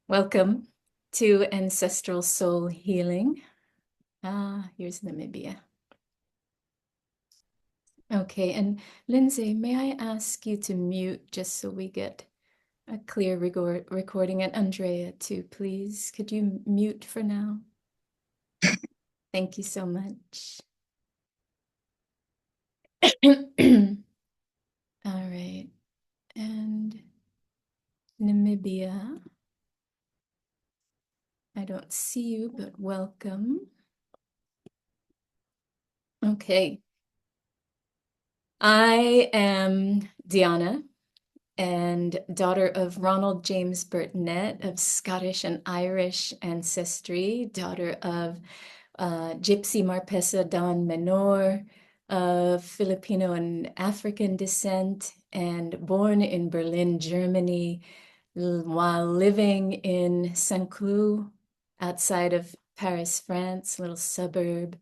Welcome to Ancestral Soul Healing. Here's Namibia. Okay, and Lindsay, may I ask you to mute just so we get a clear recording? And Andrea too, please. Could you mute for now? Thank you so much. All right, and Namibia. I don't see you, but welcome. Okay. I am Dhyana, and daughter of Ronald James Burtnett of Scottish and Irish ancestry, daughter of Gypsy Marpessa Dawn Menor of Filipino and African descent, and born in Berlin, Germany, while living in Saint-Cloud outside of Paris, France, little suburb,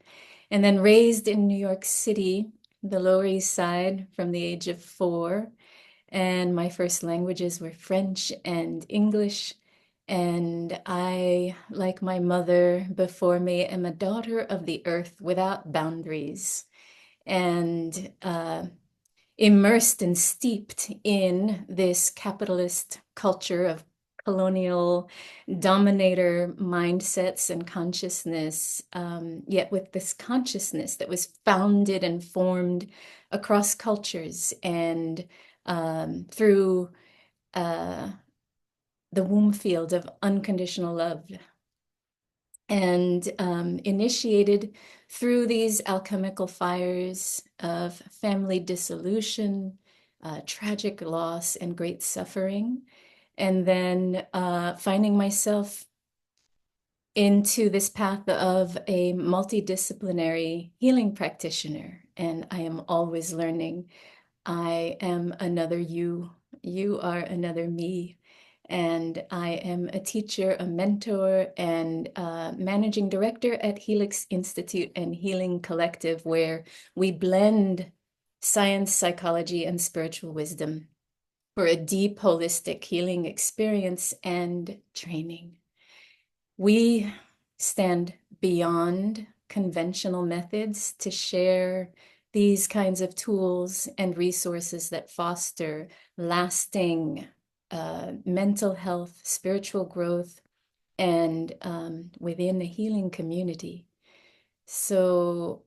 and then raised in New York City, the Lower East Side, from the age of 4. And my first languages were French and English. And I, like my mother before me, am a daughter of the earth without boundaries, and immersed and steeped in this capitalist culture of colonial dominator mindsets and consciousness, yet with this consciousness that was founded and formed across cultures and through the womb field of unconditional love, and initiated through these alchemical fires of family dissolution, tragic loss, and great suffering. And then finding myself into this path of a multidisciplinary healing practitioner. And I am always learning. I am another you. You are another me. And I am a teacher, a mentor, and managing director at Helix Institute and Healing Collective, where we blend science, psychology, and spiritual wisdom for a deep, holistic healing experience and training. We stand beyond conventional methods to share these kinds of tools and resources that foster lasting mental health, spiritual growth, and within a healing community. So,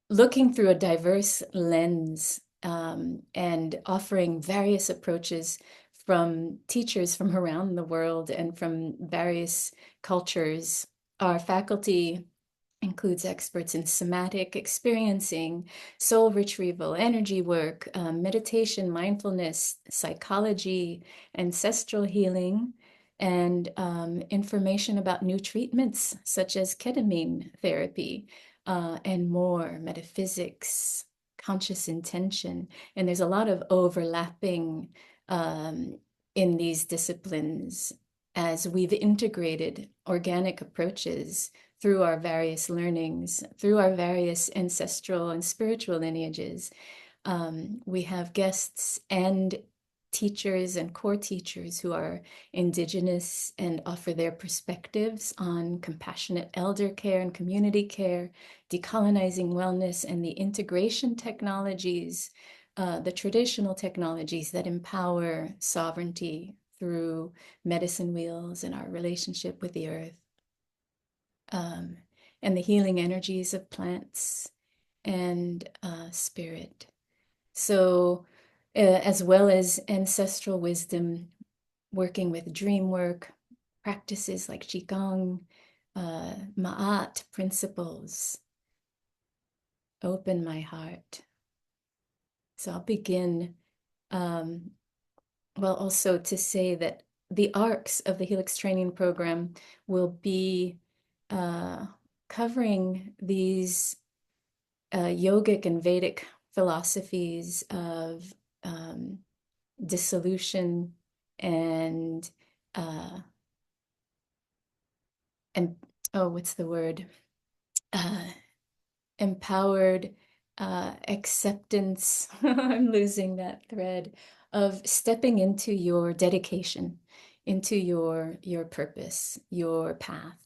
looking through a diverse lens and offering various approaches from teachers from around the world and from various cultures. Our faculty includes experts in somatic experiencing, soul retrieval, energy work, meditation, mindfulness, psychology, ancestral healing, and information about new treatments such as ketamine therapy, and more, metaphysics, conscious intention. And there's a lot of overlapping in these disciplines as we've integrated organic approaches through our various learnings, through our various ancestral and spiritual lineages. We have guests and teachers and core teachers who are Indigenous and offer their perspectives on compassionate elder care and community care, decolonizing wellness, and the integration technologies, the traditional technologies that empower sovereignty through medicine wheels and our relationship with the earth, and the healing energies of plants and spirit. So, as well as ancestral wisdom, working with dream work, practices like Qigong, Ma'at principles, open my heart. So I'll begin, also to say that the arcs of the Helix training program will be covering these yogic and Vedic philosophies of dissolution and what's the word? Empowered acceptance. I'm losing that thread of stepping into your dedication, into your purpose, your path.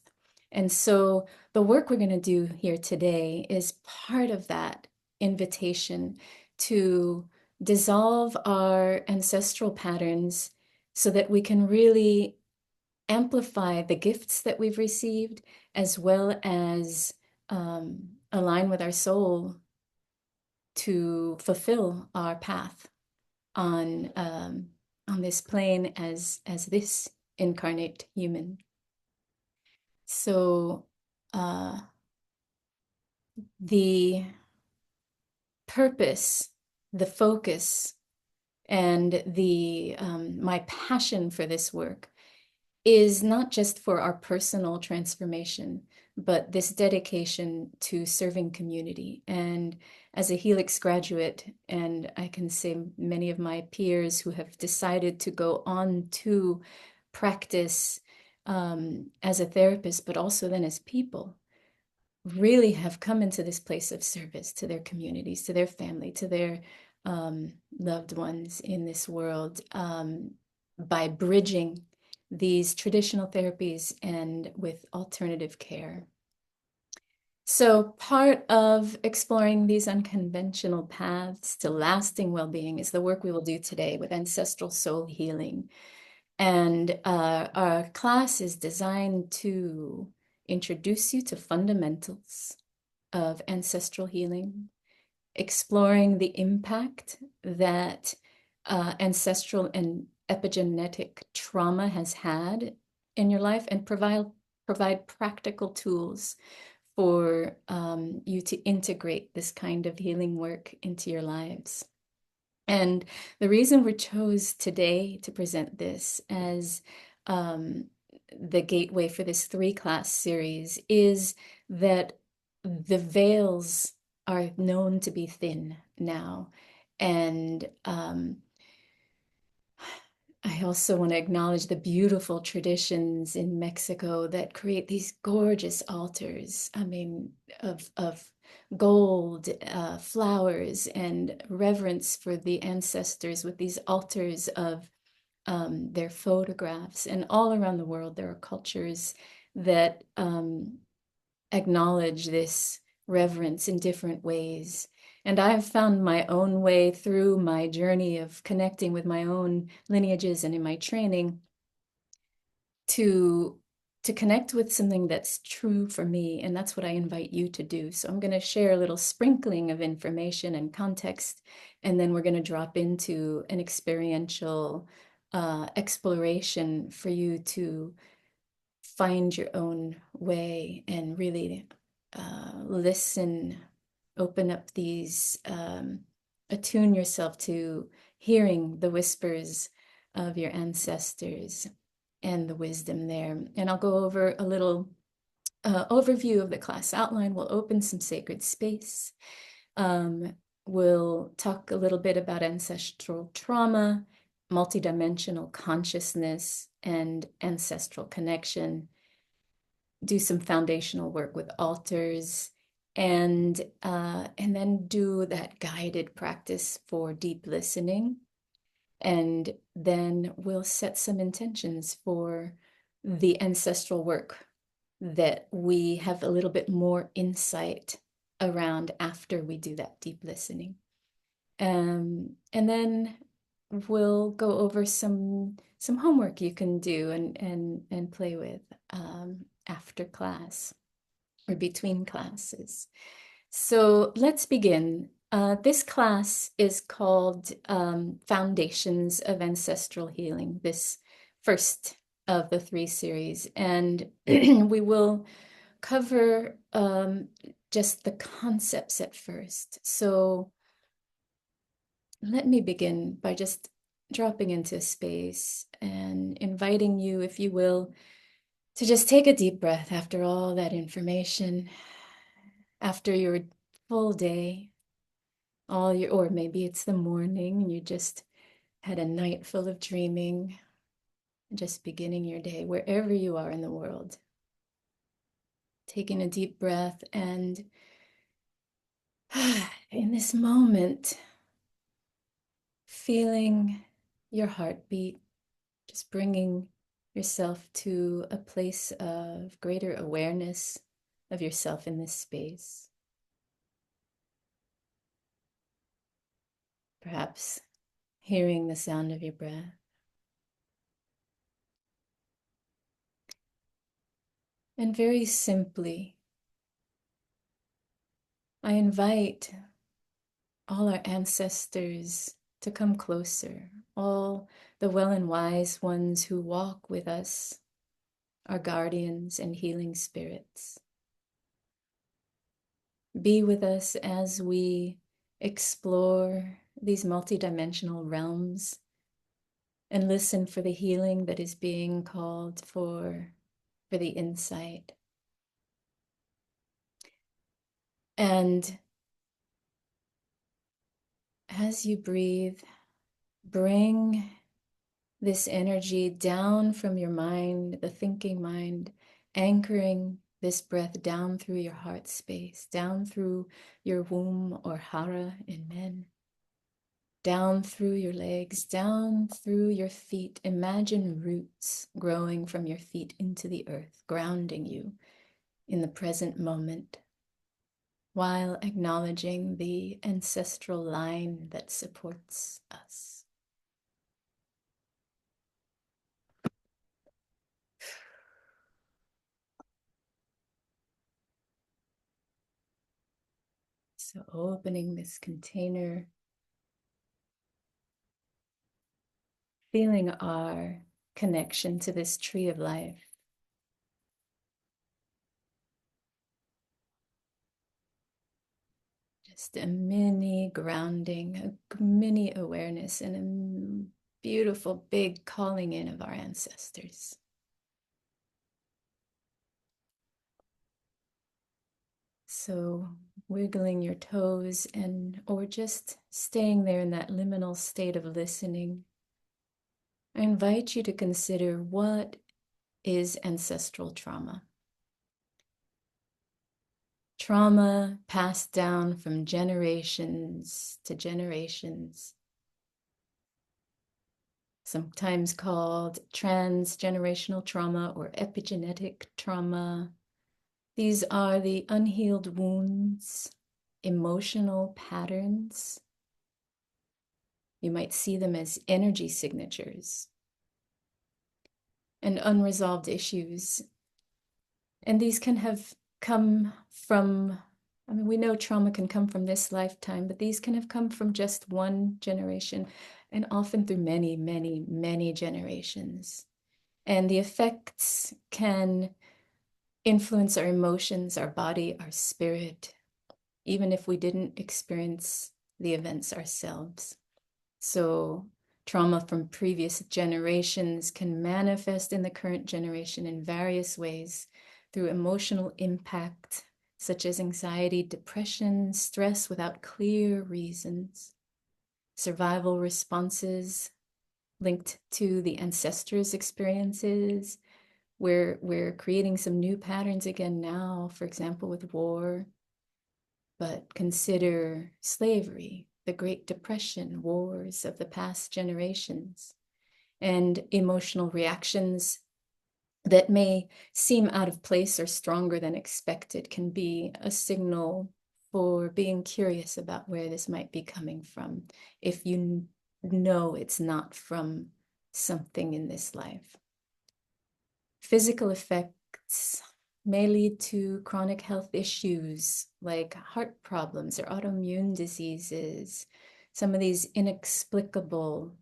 And so the work we're going to do here today is part of that invitation to dissolve our ancestral patterns so that we can really amplify the gifts that we've received, as well as align with our soul to fulfill our path on this plane as this incarnate human. So the purpose, the focus, and the my passion for this work is not just for our personal transformation, but this dedication to serving community. And as a Helix graduate, and I can say many of my peers who have decided to go on to practice as a therapist, but also then as people, really have come into this place of service to their communities, to their family, to their loved ones in this world, by bridging these traditional therapies and with alternative care. So part of exploring these unconventional paths to lasting well-being is the work we will do today with Ancestral Soul Healing. And our class is designed to introduce you to fundamentals of ancestral healing, exploring the impact that ancestral and epigenetic trauma has had in your life, and provide practical tools for you to integrate this kind of healing work into your lives. And the reason we chose today to present this as the gateway for this 3-class series is that the veils are known to be thin now. And I also want to acknowledge the beautiful traditions in Mexico that create these gorgeous altars, I mean, of gold, flowers, and reverence for the ancestors, with these altars of their photographs. And all around the world, there are cultures that acknowledge this reverence in different ways. And I've found my own way through my journey of connecting with my own lineages and in my training to connect with something that's true for me. And that's what I invite you to do. So I'm going to share a little sprinkling of information and context, and then we're going to drop into an experiential exploration for you to find your own way and really listen, open up these, attune yourself to hearing the whispers of your ancestors and the wisdom there. And I'll go over a little overview of the class outline. We'll open some sacred space. We'll talk a little bit about ancestral trauma, multidimensional consciousness, and ancestral connection. Do some foundational work with altars, and then do that guided practice for deep listening. And then we'll set some intentions for the ancestral work that we have a little bit more insight around after we do that deep listening. And then we'll go over some homework you can do and play with after class or between classes. So let's begin. This class is called Foundations of Ancestral Healing, this first of the 3 series. And we will cover just the concepts at first. So let me begin by just dropping into space and inviting you, if you will, to just take a deep breath after all that information, after your full day, or maybe it's the morning and you just had a night full of dreaming, just beginning your day, wherever you are in the world. Taking a deep breath, and in this moment, feeling your heartbeat, just bringing yourself to a place of greater awareness of yourself in this space. Perhaps hearing the sound of your breath. And very simply, I invite all our ancestors to come closer, all the well and wise ones who walk with us, our guardians and healing spirits. Be with us as we explore these multidimensional realms and listen for the healing that is being called for the insight. And as you breathe, bring this energy down from your mind, the thinking mind, anchoring this breath down through your heart space, down through your womb or hara in men, down through your legs, down through your feet. Imagine roots growing from your feet into the earth, grounding you in the present moment, while acknowledging the ancestral line that supports us. So opening this container, feeling our connection to this tree of life. Just a mini grounding, a mini awareness, and a beautiful big calling in of our ancestors. So wiggling your toes or just staying there in that liminal state of listening, I invite you to consider, what is ancestral trauma? Trauma passed down from generations to generations, sometimes called transgenerational trauma or epigenetic trauma. These are the unhealed wounds, emotional patterns. You might see them as energy signatures and unresolved issues. And these can have come from, we know trauma can come from this lifetime, but these can have come from just one generation and often through many, many, many generations. And the effects can influence our emotions, our body, our spirit, even if we didn't experience the events ourselves. So trauma from previous generations can manifest in the current generation in various ways through emotional impact, such as anxiety, depression, stress without clear reasons, survival responses linked to the ancestors' experiences, where we're creating some new patterns again now, for example, with war. But consider slavery, the Great Depression, wars of the past generations, and emotional reactions that may seem out of place or stronger than expected can be a signal for being curious about where this might be coming from, if you know it's not from something in this life. Physical effects may lead to chronic health issues like heart problems or autoimmune diseases, some of these inexplicable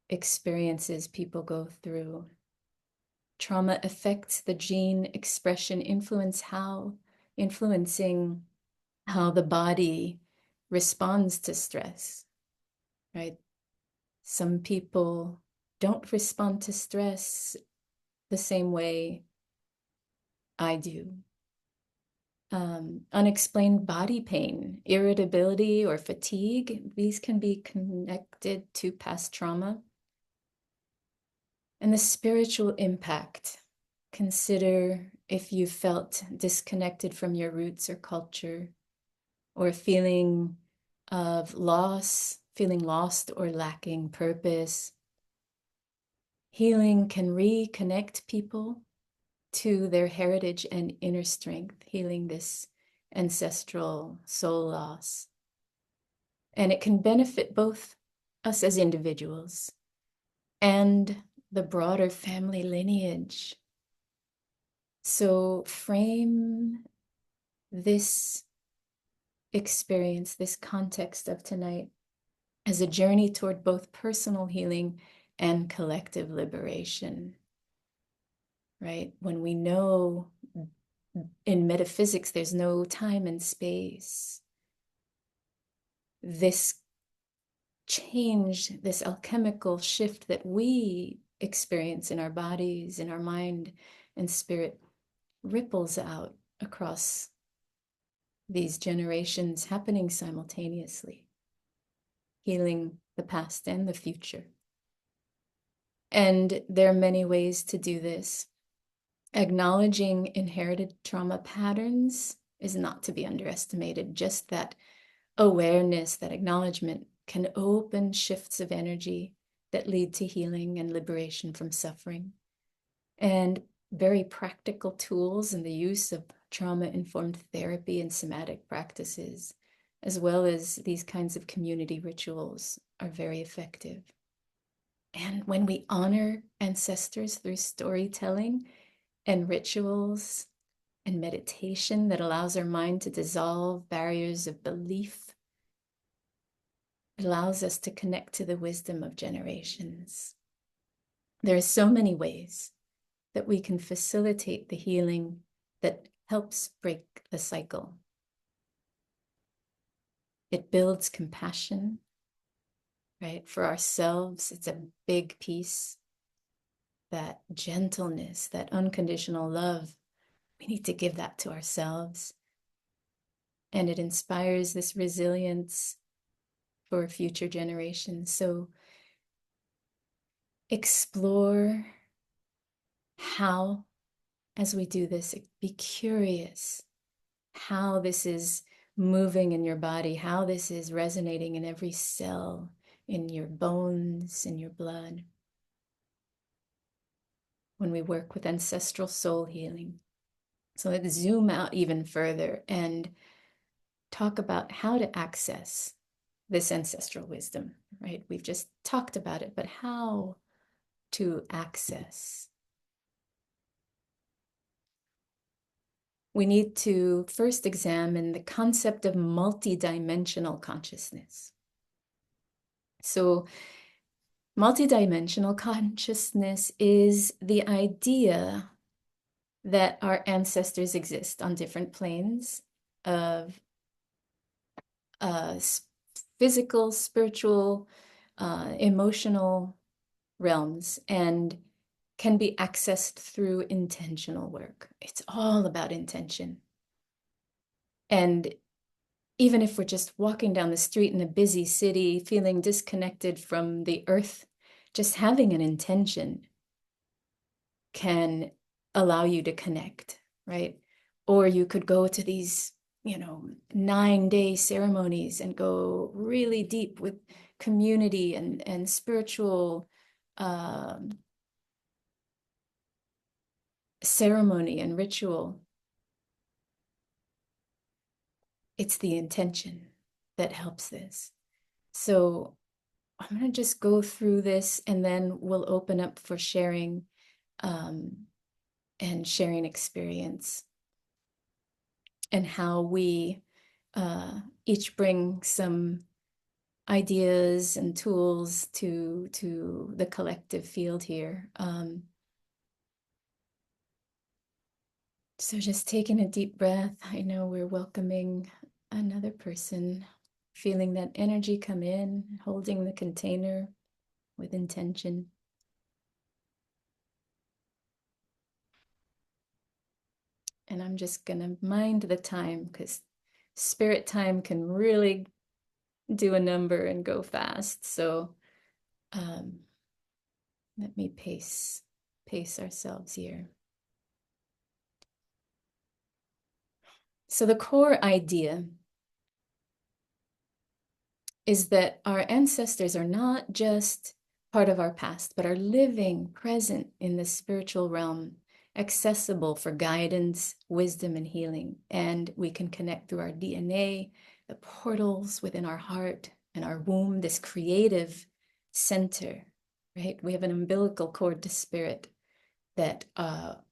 experiences people go through. Trauma affects the gene expression, influencing how the body responds to stress, right? Some people don't respond to stress the same way I do. Unexplained body pain, irritability, or fatigue, these can be connected to past trauma. And the spiritual impact, consider if you felt disconnected from your roots or culture, or feeling of loss, feeling lost or lacking purpose. Healing can reconnect people to their heritage and inner strength, healing this ancestral soul loss. And it can benefit both us as individuals and the broader family lineage. So frame this experience, this context of tonight, as a journey toward both personal healing and collective liberation, right? When we know in metaphysics there's no time and space, this change, this alchemical shift that we experience in our bodies, in our mind and spirit, ripples out across these generations, happening simultaneously, healing the past and the future. And there are many ways to do this. Acknowledging inherited trauma patterns is not to be underestimated. Just that awareness, that acknowledgement can open shifts of energy that lead to healing and liberation from suffering. And very practical tools in the use of trauma-informed therapy and somatic practices, as well as these kinds of community rituals, are very effective. And when we honor ancestors through storytelling and rituals and meditation that allows our mind to dissolve barriers of belief, it allows us to connect to the wisdom of generations. There are so many ways that we can facilitate the healing that helps break the cycle. It builds compassion, right? For ourselves, it's a big piece. That gentleness, that unconditional love, we need to give that to ourselves. And it inspires this resilience for future generations. So explore how, as we do this, be curious how this is moving in your body, how this is resonating in every cell, in your bones, in your blood. When we work with ancestral soul healing. So let's zoom out even further and talk about how to access this ancestral wisdom, right? We've just talked about it, but how to access. We need to first examine the concept of multidimensional consciousness. So multidimensional consciousness is the idea that our ancestors exist on different planes of physical, spiritual, emotional realms, and can be accessed through intentional work. It's all about intention. And even if we're just walking down the street in a busy city, feeling disconnected from the earth, just having an intention can allow you to connect, right? Or you could go to these 9-day ceremonies and go really deep with community and spiritual ceremony and ritual. It's the intention that helps this. So I'm going to just go through this, and then we'll open up for sharing and sharing experience, and how we each bring some ideas and tools to the collective field here. So just taking a deep breath. I know we're welcoming another person, feeling that energy come in, holding the container with intention. And I'm just gonna mind the time, because spirit time can really do a number and go fast. So let me pace ourselves here. So the core idea is that our ancestors are not just part of our past, but are living present in the spiritual realm, accessible for guidance, wisdom, and healing. And we can connect through our DNA, the portals within our heart and our womb, this creative center, right? We have an umbilical cord to spirit that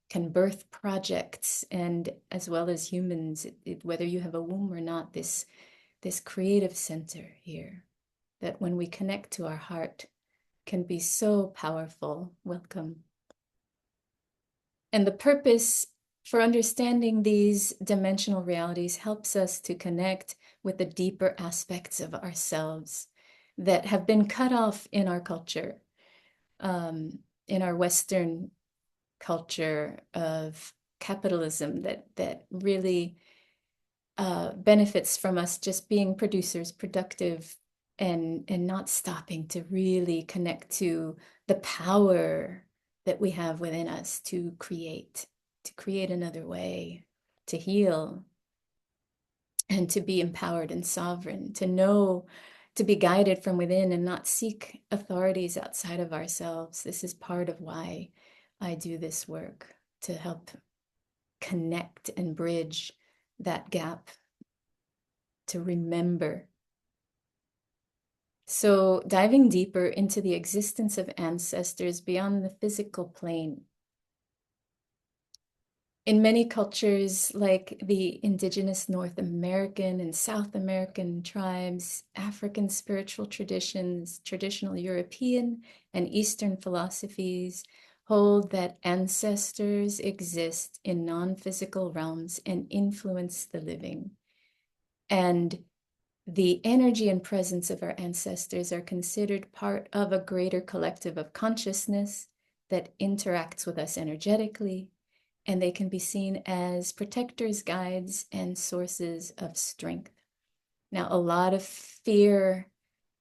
can birth projects, and as well as humans, whether you have a womb or not, this creative center here, that when we connect to our heart, can be so powerful. Welcome. And the purpose for understanding these dimensional realities helps us to connect with the deeper aspects of ourselves that have been cut off in our culture, in our Western culture of capitalism that really benefits from us just being producers, productive, and not stopping to really connect to the power that we have within us to create another way, to heal, and to be empowered and sovereign, to know, to be guided from within and not seek authorities outside of ourselves. This is part of why I do this work, to help connect and bridge that gap, to remember. So, diving deeper into the existence of ancestors beyond the physical plane. In many cultures, like the indigenous North American and South American tribes, African spiritual traditions, traditional European and Eastern philosophies hold that ancestors exist in non-physical realms and influence the living. And the energy and presence of our ancestors are considered part of a greater collective of consciousness that interacts with us energetically, and they can be seen as protectors, guides, and sources of strength. Now, a lot of fear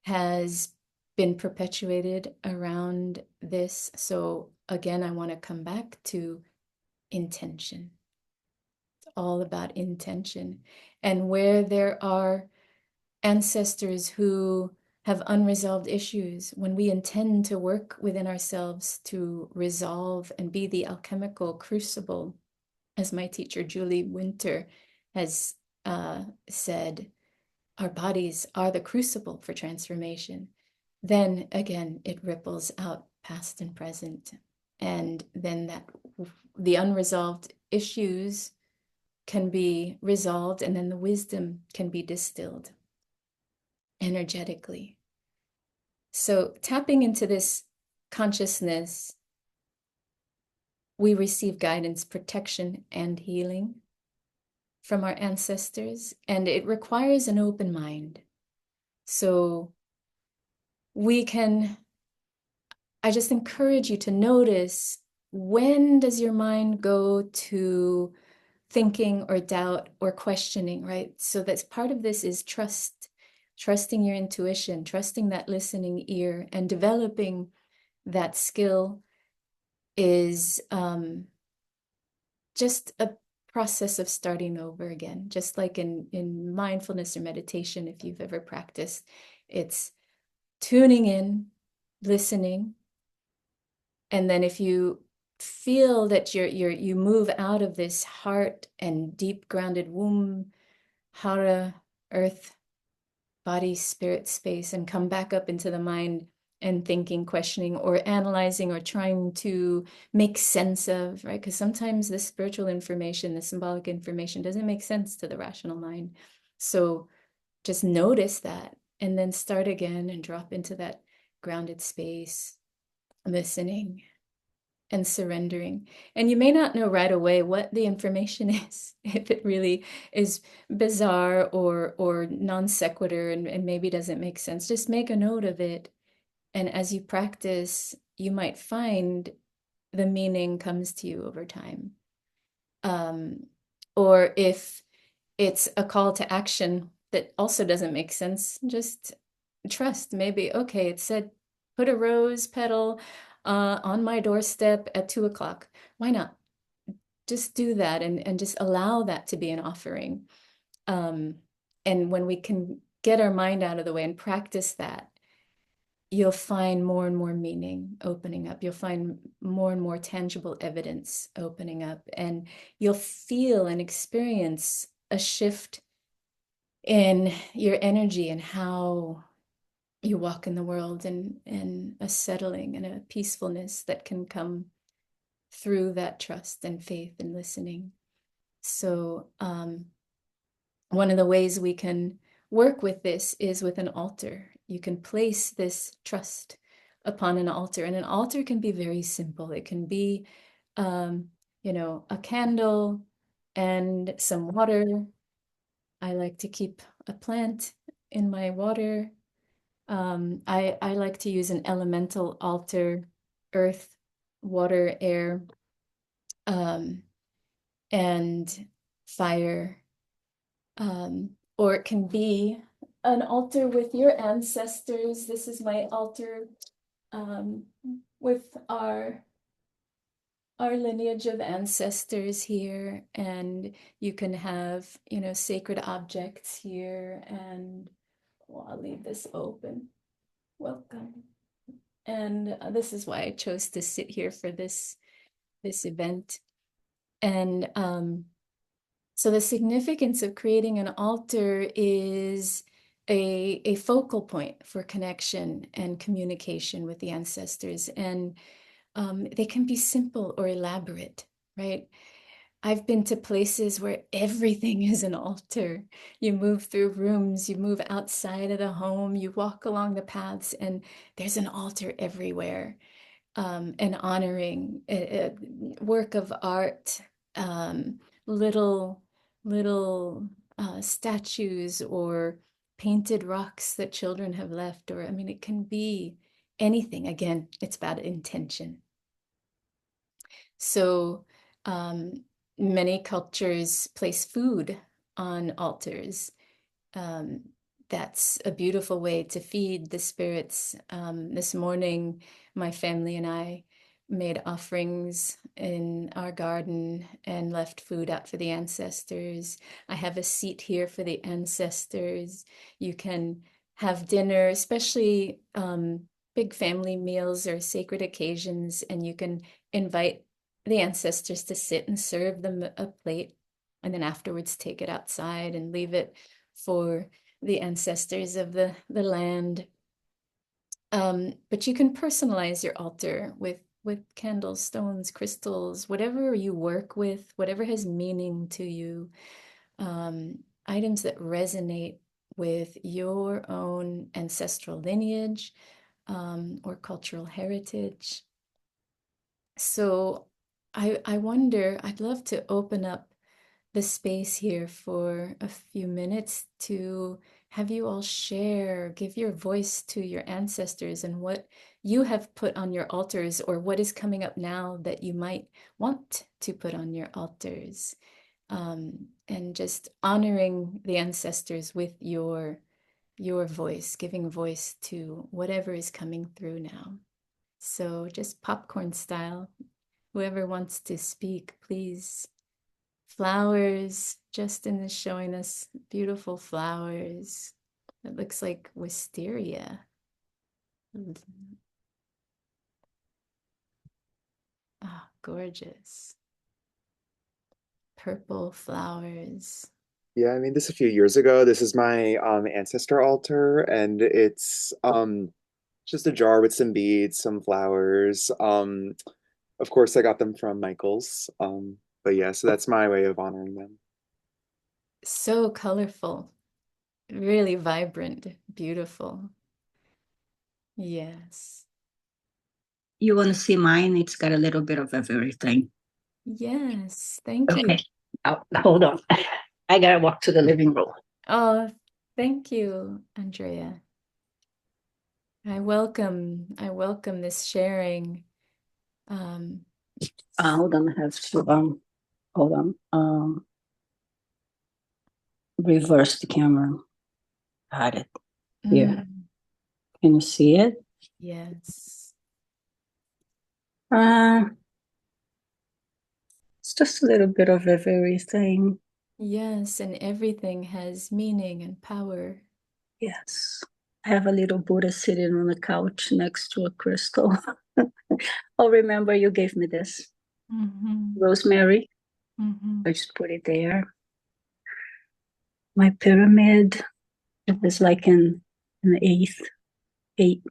has been perpetuated around this. So again, I want to come back to intention. It's all about intention. And where there are ancestors who have unresolved issues, when we intend to work within ourselves to resolve and be the alchemical crucible, as my teacher Julie Winter has said, our bodies are the crucible for transformation. Then again, it ripples out past and present. And then the unresolved issues can be resolved, and then the wisdom can be distilled energetically. So tapping into this consciousness, we receive guidance, protection, and healing from our ancestors, and it requires an open mind. So I just encourage you to notice, when does your mind go to thinking or doubt or questioning, right? So that's part of this is trusting your intuition, trusting that listening ear, and developing that skill is just a process of starting over again. Just like in mindfulness or meditation, if you've ever practiced, it's tuning in, listening, and then if you feel that you move out of this heart and deep grounded womb, hara, earth, body, spirit space, and come back up into the mind and thinking, questioning, or analyzing, or trying to make sense of, right? Because sometimes the spiritual information, the symbolic information doesn't make sense to the rational mind. So just notice that and then start again and drop into that grounded space, listening and surrendering. And you may not know right away what the information is, if it really is bizarre or non sequitur and maybe doesn't make sense. Just make a note of it. And as you practice, you might find the meaning comes to you over time. Or if it's a call to action that also doesn't make sense, just trust. Maybe, okay, it said put a rose petal on my doorstep at 2 o'clock. Why not? Just do that and just allow that to be an offering. And when we can get our mind out of the way and practice that, you'll find more and more meaning opening up. You'll find more and more tangible evidence opening up, and you'll feel and experience a shift in your energy and how you walk in the world, and a settling and a peacefulness that can come through that trust and faith and listening. So, one of the ways we can work with this is with an altar. You can place this trust upon an altar, and an altar can be very simple. It can be, um, a candle and some water. I like to keep a plant in my water. I like to use an elemental altar: earth, water, air, um, and fire. Or it can be an altar with your ancestors. This is my altar, um, with our lineage of ancestors here, and you can have, sacred objects here. And well, I'll leave this open. Welcome. And this is why I chose to sit here for this event. And so the significance of creating an altar is a focal point for connection and communication with the ancestors. And they can be simple or elaborate, right? I've been to places where everything is an altar. You move through rooms, you move outside of the home, you walk along the paths, and there's an altar everywhere. And honoring a work of art, um, little little statues or painted rocks that children have left, or I mean, it can be anything. Again, it's about intention. So um, many cultures place food on altars. um, that's a beautiful way to feed the spirits. This morning, my family and I made offerings in our garden and left food out for the ancestors. I have a seat here for the ancestors. You can have dinner, especially big family meals or sacred occasions, and you can invite the ancestors to sit and serve them a plate, and then afterwards take it outside and leave it for the ancestors of the land. But you can personalize your altar with candles, stones, crystals, whatever you work with, whatever has meaning to you, items that resonate with your own ancestral lineage, or cultural heritage. So I wonder, I'd love to open up the space here for a few minutes to have you all share, give your voice to your ancestors and what you have put on your altars, or what is coming up now that you might want to put on your altars. And just honoring the ancestors with your voice, giving voice to whatever is coming through now. So just popcorn style, whoever wants to speak, please. Flowers. Justin is showing us beautiful flowers. It looks like wisteria. Ah, gorgeous. Purple flowers. Yeah, I made this a few years ago. This is my ancestor altar, and it's just a jar with some beads, some flowers. Of course, I got them from Michael's. But yeah, so that's my way of honoring them. So colorful, really vibrant, beautiful. Yes. You want to see mine? It's got a little bit of everything. Yes. Thank you. Okay. Hold on. I gotta walk to the living room. Oh, thank you, Andrea. I welcome this sharing. Um, Hold on. I have to hold on. Reverse the camera. Got it. Here. mm, Can you see it? yes. Uh, it's just a little bit of everything. Yes, and everything has meaning and power. Yes. I have a little Buddha sitting on the couch next to a crystal. Oh, remember you gave me this. Rosemary. I just put it there. My pyramid. It was like in the eight,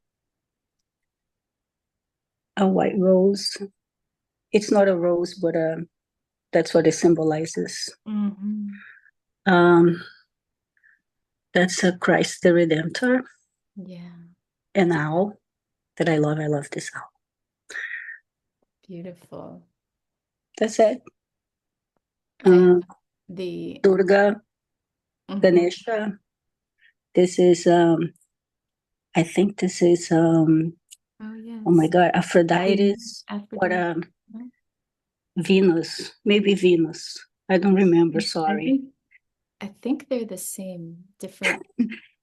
a white rose. It's not a rose, but that's what it symbolizes. That's a Christ the Redemptor. Yeah. An owl that I love. I love this owl. Beautiful. That's it. The Durga, Ganesha. This is I think this is oh my God, Aphrodite or Venus, maybe Venus. I don't remember, sorry. I think they're the same, different.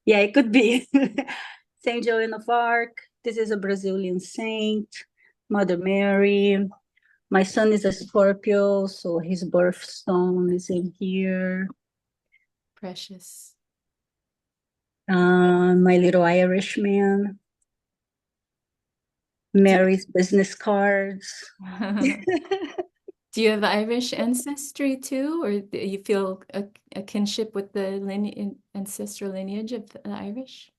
Yeah, it could be. Saint Joan of Arc. This is a Brazilian saint. Mother Mary. My son is a Scorpio, so his birthstone is in here. Precious. My little Irishman. Mary's business cards. Do you have Irish ancestry too, or do you feel a kinship with the ancestral lineage of the Irish?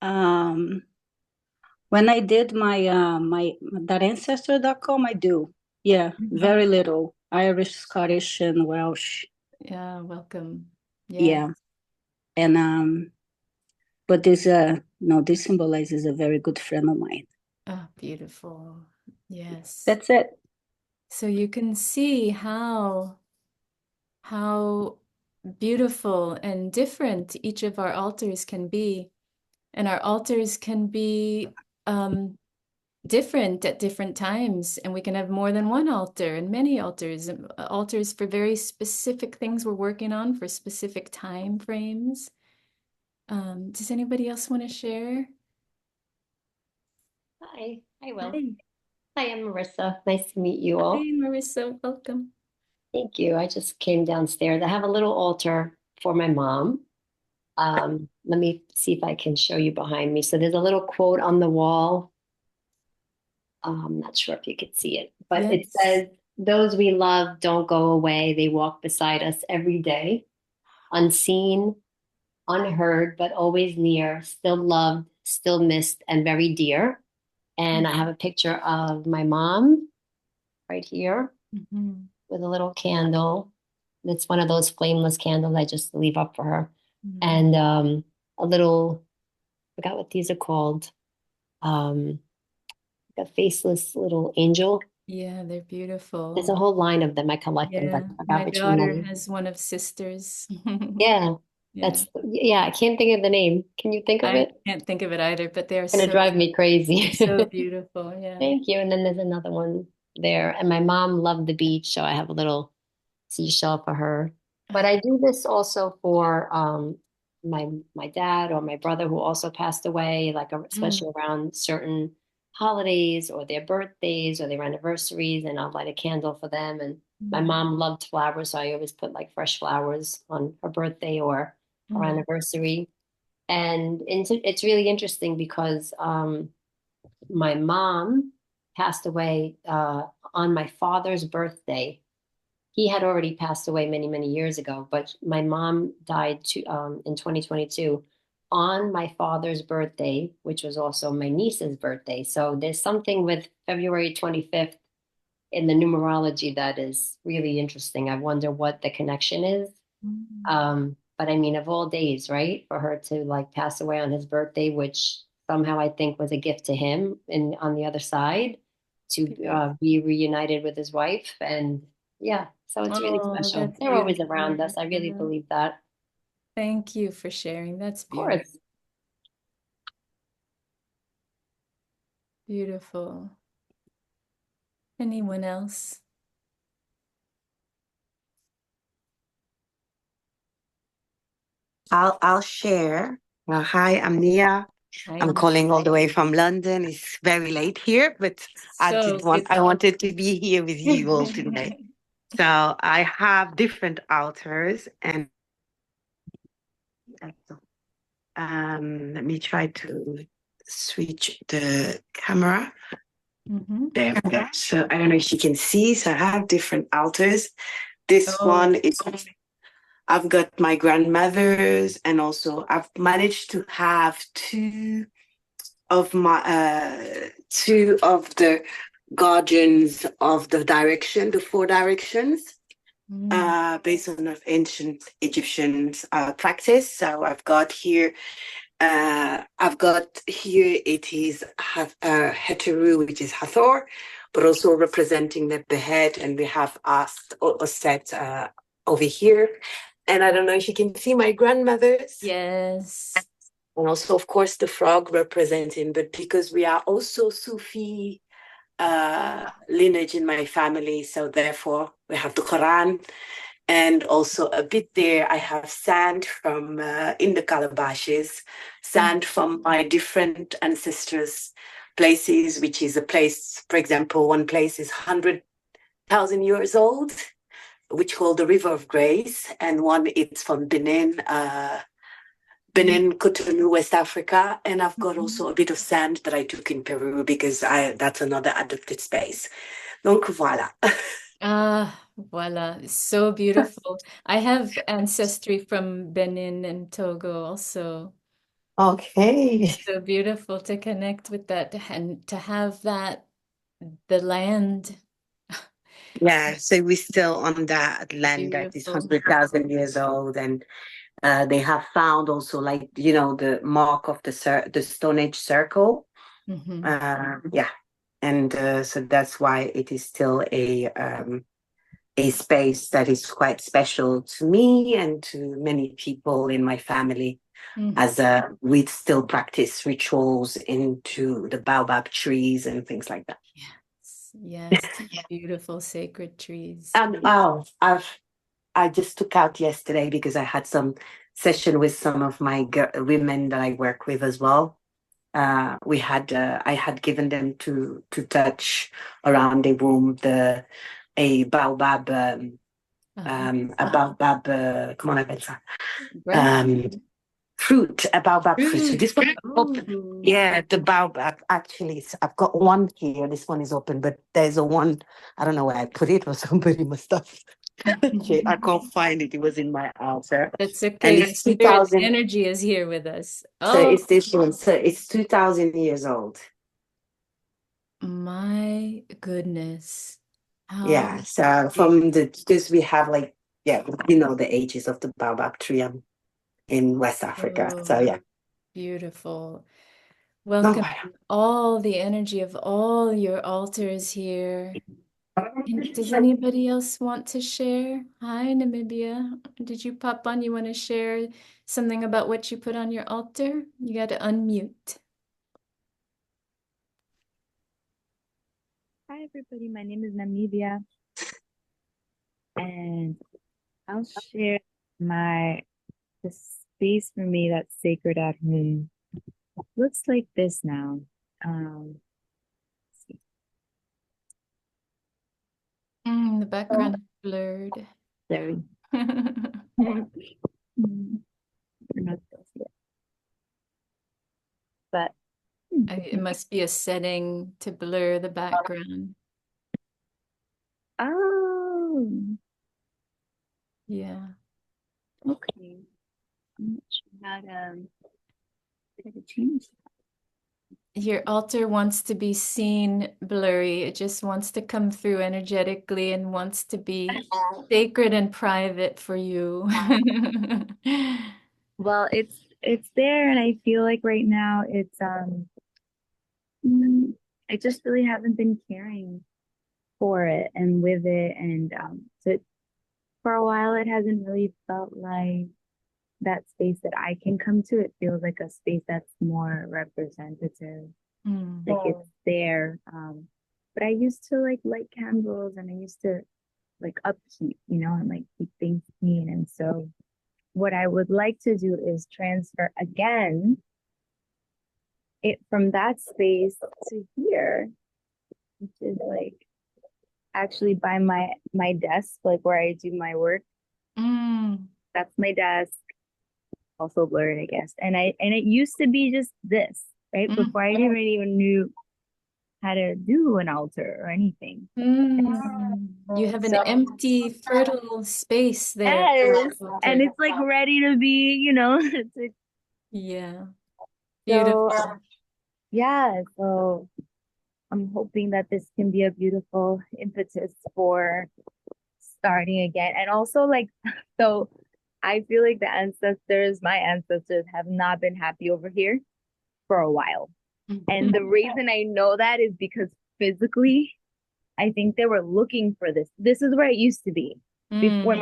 When I did my that Ancestral.com, I do. Yeah, very little Irish, Scottish, and Welsh. Yeah, welcome. Yeah, and but this this symbolizes a very good friend of mine. Oh, beautiful. Yes. That's it. So you can see how beautiful and different each of our altars can be. And our altars can be different at different times. And we can have more than one altar and many altars, altars for very specific things we're working on for specific time frames. Does anybody else want to share? Hi, I will. Hi, I'm Marissa. Nice to meet you all. Hey, Marissa, welcome. Thank you. I just came downstairs. I have a little altar for my mom. Let me see if I can show you behind me. So there's a little quote on the wall. I'm not sure if you could see it, but it says, "Those we love don't go away. They walk beside us every day, unseen, unheard, but always near, still loved, still missed, and very dear." And I have a picture of my mom right here with a little candle. It's one of those flameless candles I just leave up for her. And a little, I forgot what these are called, a faceless little angel. Yeah, they're beautiful. There's a whole line of them. I collect them, but I forgot my which daughter one. has one of sisters. Yeah, I can't think of the name. Can you think of it? I can't think of it either, but they're Gonna drive me crazy. so beautiful. Yeah. Thank you. And then there's another one there. And my mom loved the beach, so I have a little seashell for her. But I do this also for my dad or my brother who also passed away, like especially around certain holidays or their birthdays or their anniversaries, and I'll light a candle for them. And my mom loved flowers, so I always put like fresh flowers on her birthday or her anniversary. And it's really interesting because my mom passed away on my father's birthday. He had already passed away many, many years ago, but my mom died in 2022 on my father's birthday, which was also my niece's birthday. So there's something with February 25th in the numerology that is really interesting. I wonder what the connection is. But I mean, of all days, right? For her to like pass away on his birthday, which somehow I think was a gift to him and on the other side to be reunited with his wife. And yeah, so it's really special. They're always around us. I really believe that. Thank you for sharing. That's beautiful. Of course. Beautiful. Anyone else? I'll share. Hi, I'm Nia. I'm calling all the way from London. It's very late here, but I wanted to be here with you all today. So I have different altars, and Let me try to switch the camera. There we go. So I don't know if you can see. So I have different altars. This one is, I've got my grandmother's, and also I've managed to have two of the guardians of the direction, the 4 directions, based on of ancient Egyptian practice. So I've got here it is Heteru, which is Hathor, but also representing the behead, and we have a set over here. And I don't know if you can see my grandmother's. Yes. And also, of course, the frog representing, but because we are also Sufi lineage in my family, so therefore we have the Quran. And also a bit there, I have sand from in the calabashes, sand from my different ancestors' places, which is a place, for example, one place is 100,000 years old, which called the River of Grace, and one it's from Benin, Cotonou, West Africa, and I've got also a bit of sand that I took in Peru because that's another adopted space. Donc voilà. Voila. So beautiful. I have ancestry from Benin and Togo also. Okay. So beautiful to connect with that and to have that, the land. Yeah, so we're still on that land that is Beautiful. 100,000 years old, and they have found also, like, the mark of the Stone Age circle. Yeah, and so that's why it is still a space that is quite special to me and to many people in my family, as we still practice rituals into the baobab trees and things like that. Yes, beautiful sacred trees. I just took out yesterday because I had some session with some of my women that I work with as well. I had given them to touch around the womb a baobab, comment on appelle ça? Fruit, a baobab fruit. So this one, yeah, the baobab. Actually, I've got one here. This one is open, but there's a one. I don't know where I put it, or somebody must have. I can't find it. It was in my altar. That's okay. And it's energy is here with us. So it's this one. So it's 2,000 years old. My goodness. Yeah. So because we have the ages of the baobab tree in West Africa. So yeah. Beautiful. Welcome all the energy of all your altars here. And does anybody else want to share? Hi, Namibia. Did you pop on? You want to share something about what you put on your altar? You got to unmute. Hi, everybody. My name is Namibia. And I'll share the space for me that's sacred at home. Looks like this now. The background is blurred. Sorry. But it must be a setting to blur the background. Oh. Yeah. Okay. I'm not sure how to change that. Your altar wants to be seen blurry. It just wants to come through energetically and wants to be sacred and private for you. Well, it's there, and I feel like right now it's I just really haven't been caring for it and with it, and so for a while it hasn't really felt like that space that I can come to. It feels like a space that's more representative, like it's there. But I used to light candles, and I used to upkeep, and keep things clean. And so what I would like to do is transfer again it from that space to here, which is actually by my desk, where I do my work. That's my desk. also blurred, I guess. And it used to be just this, right? Before I even knew how to do an altar or anything. You have an empty, fertile space there. Yes, and it's like ready to be, Yeah, so beautiful. yeah, so I'm hoping that this can be a beautiful impetus for starting again. And also like, so I feel like my ancestors have not been happy over here for a while. And the reason I know that is because physically, I think they were looking for this. This is where it used to be. Before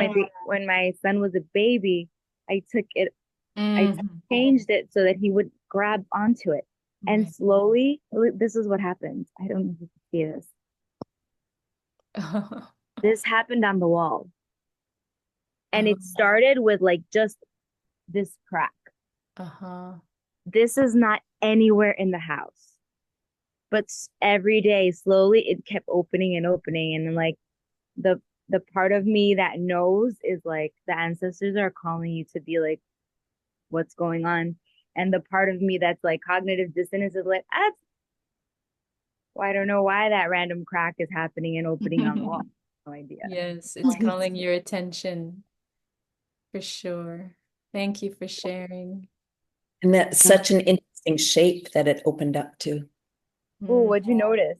when my son was a baby, I took it, I changed it so that he would grab onto it. And slowly, this is what happened. I don't know if you can see this. This happened on the wall. And it started with like just this crack. This is not anywhere in the house. But every day, slowly, it kept opening and opening. And then like the part of me that knows is like the ancestors are calling you to be like, what's going on? And the part of me that's like cognitive dissonance is like, well, I don't know why that random crack is happening and opening on the wall. No idea. Yes, it's calling your attention for sure. Thank you for sharing. And that's such an interesting shape that it opened up to. Oh, what'd you notice?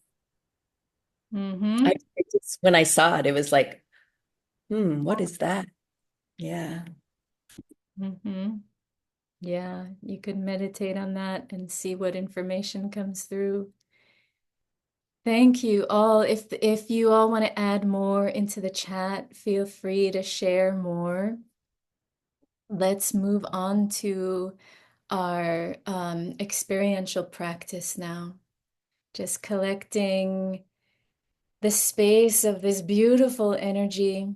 When I saw it, it was like, what is that? Yeah. Yeah, you could meditate on that and see what information comes through. Thank you all. If you all want to add more into the chat, feel free to share more. Let's move on to our experiential practice now. Just collecting the space of this beautiful energy.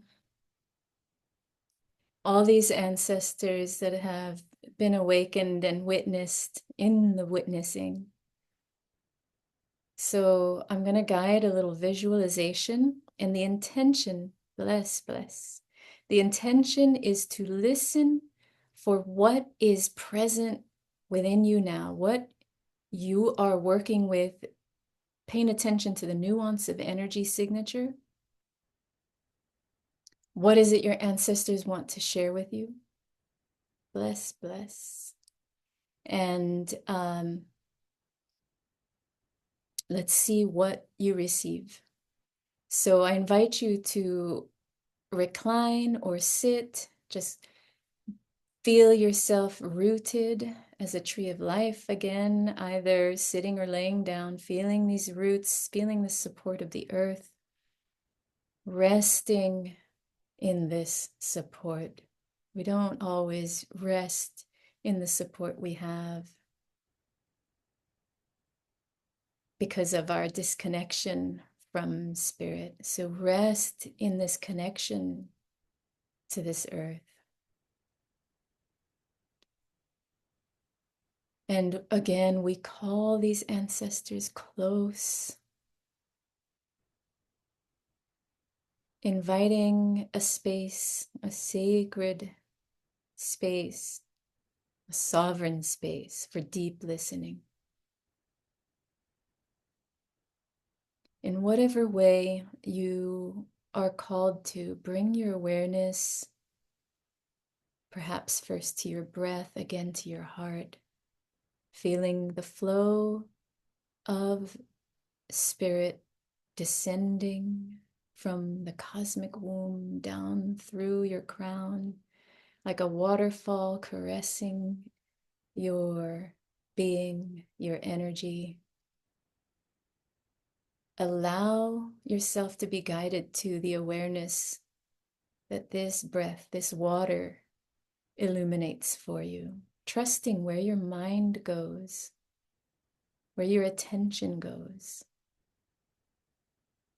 All these ancestors that have been awakened and witnessed in the witnessing. So I'm going to guide a little visualization, and the intention, bless. The intention is to listen for what is present within you now, what you are working with, paying attention to the nuance of energy signature. What is it your ancestors want to share with you? Bless. And let's see what you receive. So I invite you to recline or sit. Just feel yourself rooted as a tree of life again, either sitting or laying down, feeling these roots, feeling the support of the earth, resting in this support. We don't always rest in the support we have because of our disconnection from spirit. So rest in this connection to this earth. And again, we call these ancestors close, inviting a space, a sacred space, a sovereign space for deep listening. In whatever way you are called to, bring your awareness, perhaps first to your breath, again to your heart, feeling the flow of spirit descending from the cosmic womb down through your crown, like a waterfall caressing your being, your energy. Allow yourself to be guided to the awareness that this breath, this water, illuminates for you, trusting where your mind goes, where your attention goes,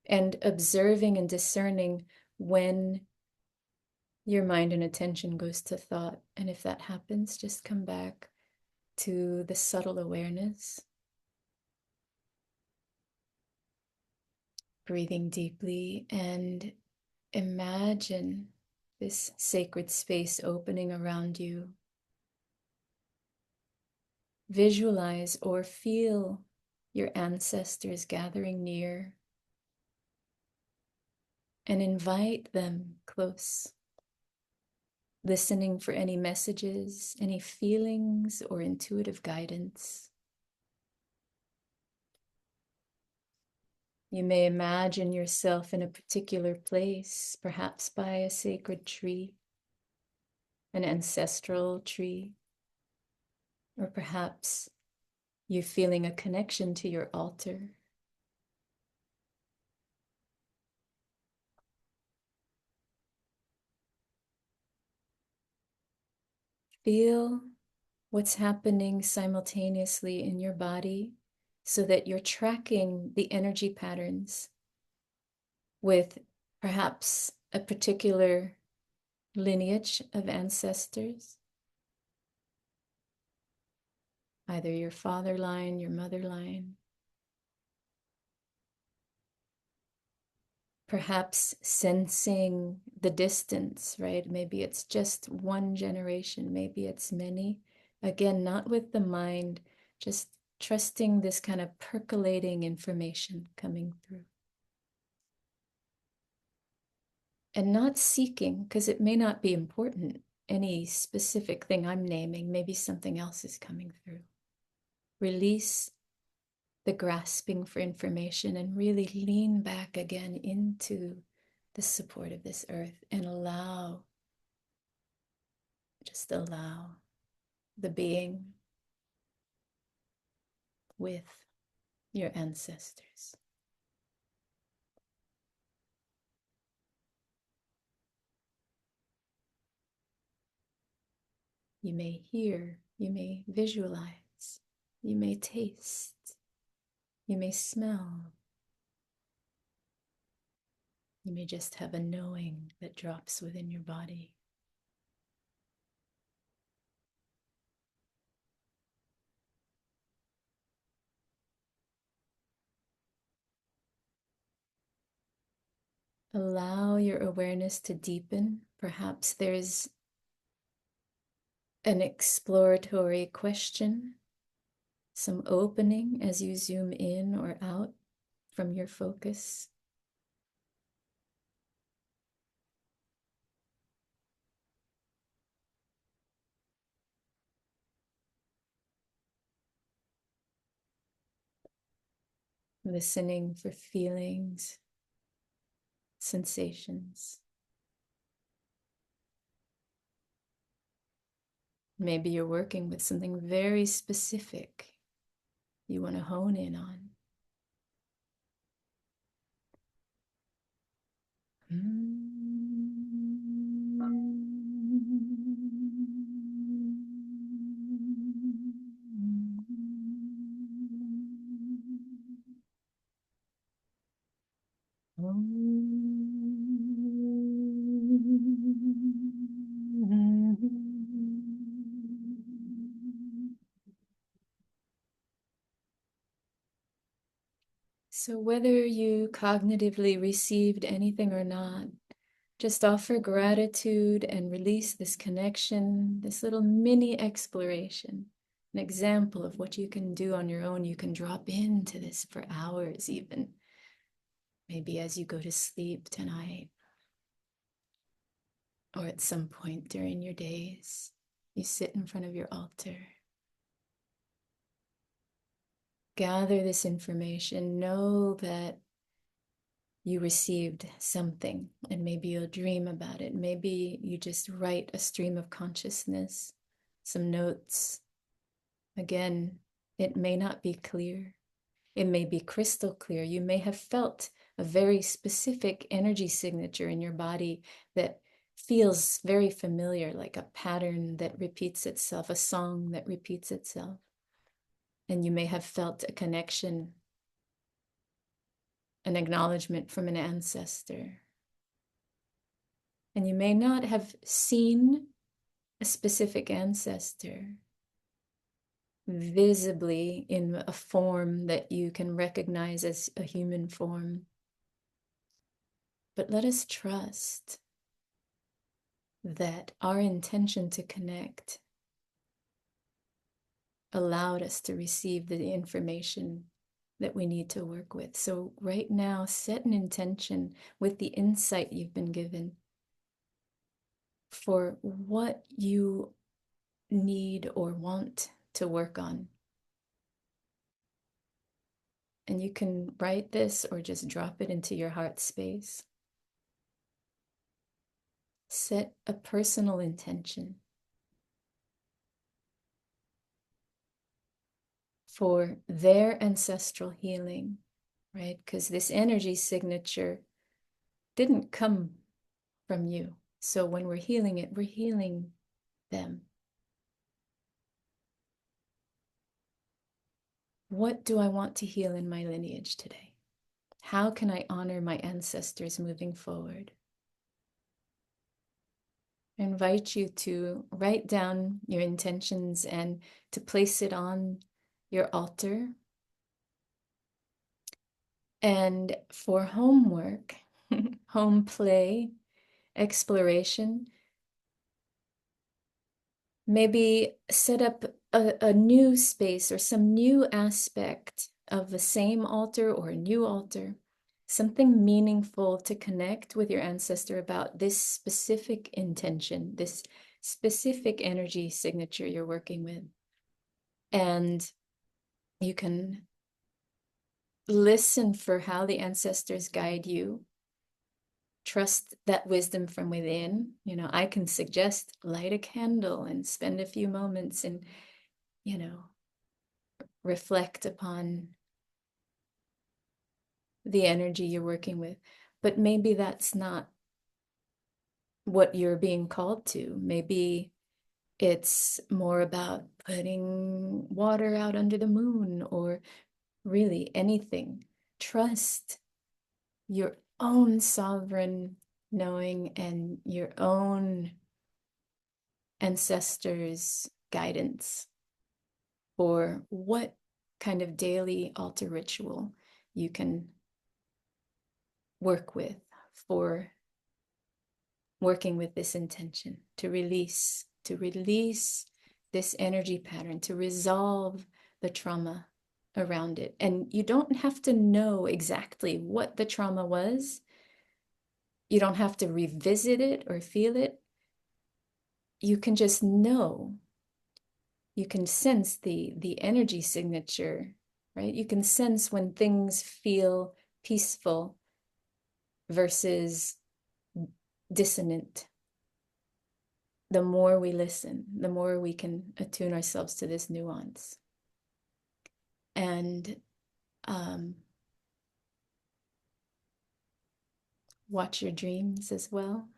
and observing and discerning when your mind and attention goes to thought. And if that happens, just come back to the subtle awareness. Breathing deeply and imagine this sacred space opening around you, visualize or feel your ancestors gathering near and invite them close, listening for any messages, any feelings, or intuitive guidance. You may imagine yourself in a particular place, perhaps by a sacred tree, an ancestral tree, or perhaps you're feeling a connection to your altar. Feel what's happening simultaneously in your body so that you're tracking the energy patterns with perhaps a particular lineage of ancestors, either your father line, your mother line. Perhaps sensing the distance, right? Maybe it's just one generation, maybe it's many. Again, not with the mind, just trusting this kind of percolating information coming through. And not seeking, because it may not be important, any specific thing I'm naming, maybe something else is coming through. Release the grasping for information and really lean back again into the support of this earth and just allow the being with your ancestors. You may hear, you may visualize, you may taste, you may smell. You may just have a knowing that drops within your body. Allow your awareness to deepen. Perhaps there's an exploratory question, some opening as you zoom in or out from your focus. Listening for feelings, sensations. Maybe you're working with something very specific you want to hone in on. So whether you cognitively received anything or not, just offer gratitude and release this connection, this little mini exploration, an example of what you can do on your own. You can drop into this for hours even, maybe as you go to sleep tonight, or at some point during your days, you sit in front of your altar. Gather this information, know that you received something, and maybe you'll dream about it. Maybe you just write a stream of consciousness, some notes. Again, it may not be clear. It may be crystal clear. You may have felt a very specific energy signature in your body that feels very familiar, like a pattern that repeats itself, a song that repeats itself. And you may have felt a connection, an acknowledgement from an ancestor. And you may not have seen a specific ancestor visibly in a form that you can recognize as a human form. But let us trust that our intention to connect, allowed us to receive the information that we need to work with. So right now, set an intention with the insight you've been given for what you need or want to work on. And you can write this or just drop it into your heart space. Set a personal intention for their ancestral healing, right? Because this energy signature didn't come from you. So when we're healing it, we're healing them. What do I want to heal in my lineage today? How can I honor my ancestors moving forward? I invite you to write down your intentions and to place it on your altar. And for homework, home play, exploration, maybe set up a new space or some new aspect of the same altar or a new altar, something meaningful to connect with your ancestor about this specific intention, this specific energy signature you're working with. And you can listen for how the ancestors guide you. Trust that wisdom from within. You know, I can suggest light a candle and spend a few moments and, you know, reflect upon the energy you're working with. But maybe that's not what you're being called to. Maybe it's more about putting water out under the moon or really anything. Trust your own sovereign knowing and your own ancestors' guidance for what kind of daily altar ritual you can work with for working with this intention to release this energy pattern, to resolve the trauma around it. And you don't have to know exactly what the trauma was. You don't have to revisit it or feel it. You can just know. You can sense the energy signature, right? You can sense when things feel peaceful versus dissonant. The more we listen, the more we can attune ourselves to this nuance. And watch your dreams as well.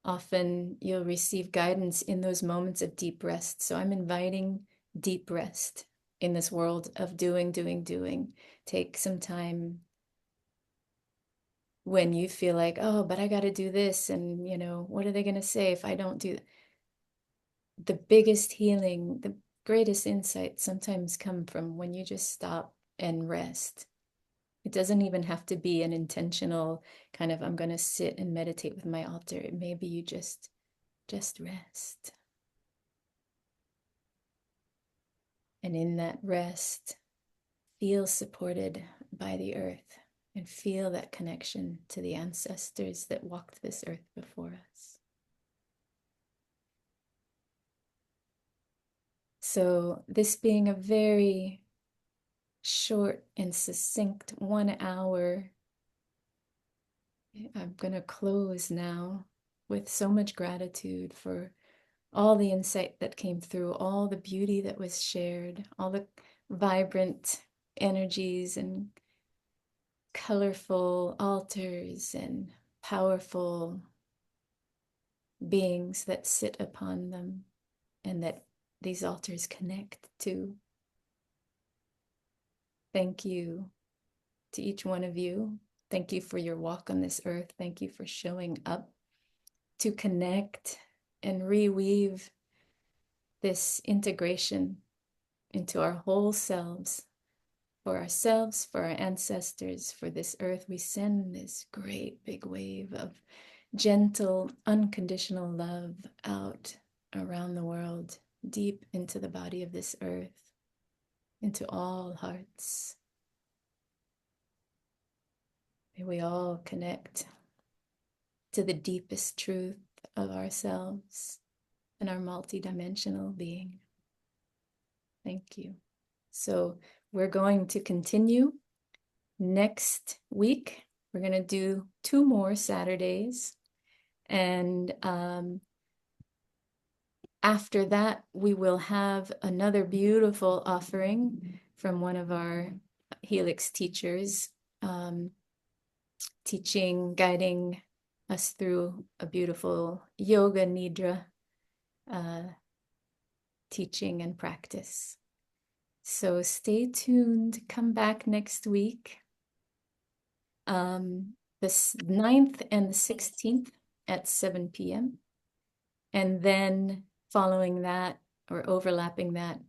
Often you'll receive guidance in those moments of deep rest. So I'm inviting deep rest in this world of doing. Take some time when you feel like, oh, but I got to do this. And, you know, what are they going to say if I don't do that? The biggest healing, the greatest insights sometimes come from when you just stop and rest. It doesn't even have to be an intentional kind of, I'm going to sit and meditate with my altar. It may be you just rest. And in that rest, feel supported by the earth and feel that connection to the ancestors that walked this earth before us. So this being a very short and succinct 1 hour, I'm going to close now with so much gratitude for all the insight that came through, all the beauty that was shared, all the vibrant energies and colorful altars and powerful beings that sit upon them and that these altars connect to. Thank you to each one of you. Thank you for your walk on this earth. Thank you for showing up to connect and reweave this integration into our whole selves, for ourselves, for our ancestors, for this earth. We send this great big wave of gentle, unconditional love out around the world deep into the body of this earth, into all hearts. May we all connect to the deepest truth of ourselves and our multidimensional being. Thank you. So we're going to continue next week. We're going to do 2 more Saturdays. And after that, we will have another beautiful offering from one of our Helix teachers, teaching, guiding us through a beautiful yoga nidra teaching and practice. So stay tuned. Come back next week. The 9th and the 16th at 7 p.m. And then following that, or overlapping that,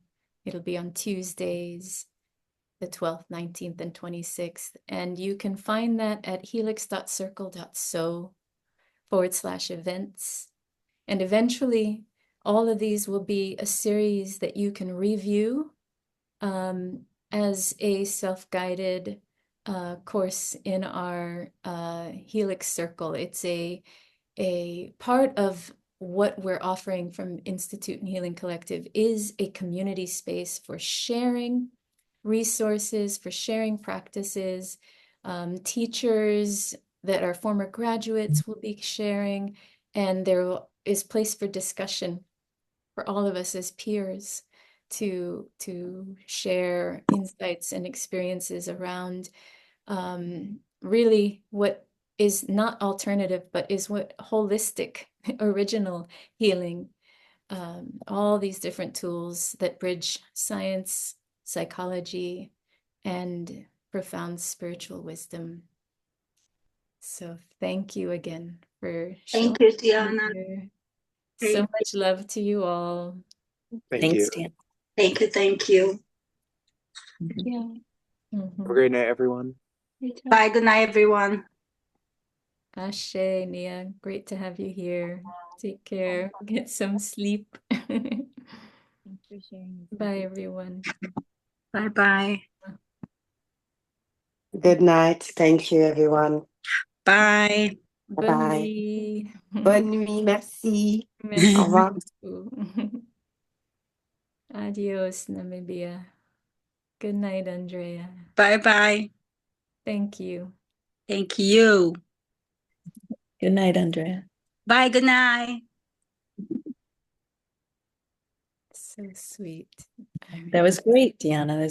it'll be on Tuesdays, the 12th, 19th, and 26th. And you can find that at Helix.Circle.so /events. And eventually, all of these will be a series that you can review as a self-guided course in our Helix Circle. It's a part of what we're offering from Institute Healing Collective is a community space for sharing resources, for sharing practices. Teachers that are former graduates will be sharing, and there is place for discussion for all of us as peers to share insights and experiences around really what is not alternative, but is what holistic, original healing. All these different tools that bridge science, psychology, and profound spiritual wisdom. So thank you again for showing Thank you, Dhyana. here. So much love to you all. Thank you. Thanks, Dan. Thank you. Thank you. Yeah. Have a great night, everyone. Bye. Good night, everyone. Ashe, Nia, great to have you here. Take care. Get some sleep. Thanks for sharing. Bye, everyone. Bye-bye. Good night. Thank you, everyone. Bye. Bonne Bye-bye. nuit. Bonne nuit. Merci. Merci Au revoir. beaucoup. Adios, Namibia. Good night, Andrea. Bye-bye. Thank you. Thank you. Good night, Andrea. Bye. Good night. So sweet. That was great, Dhyana.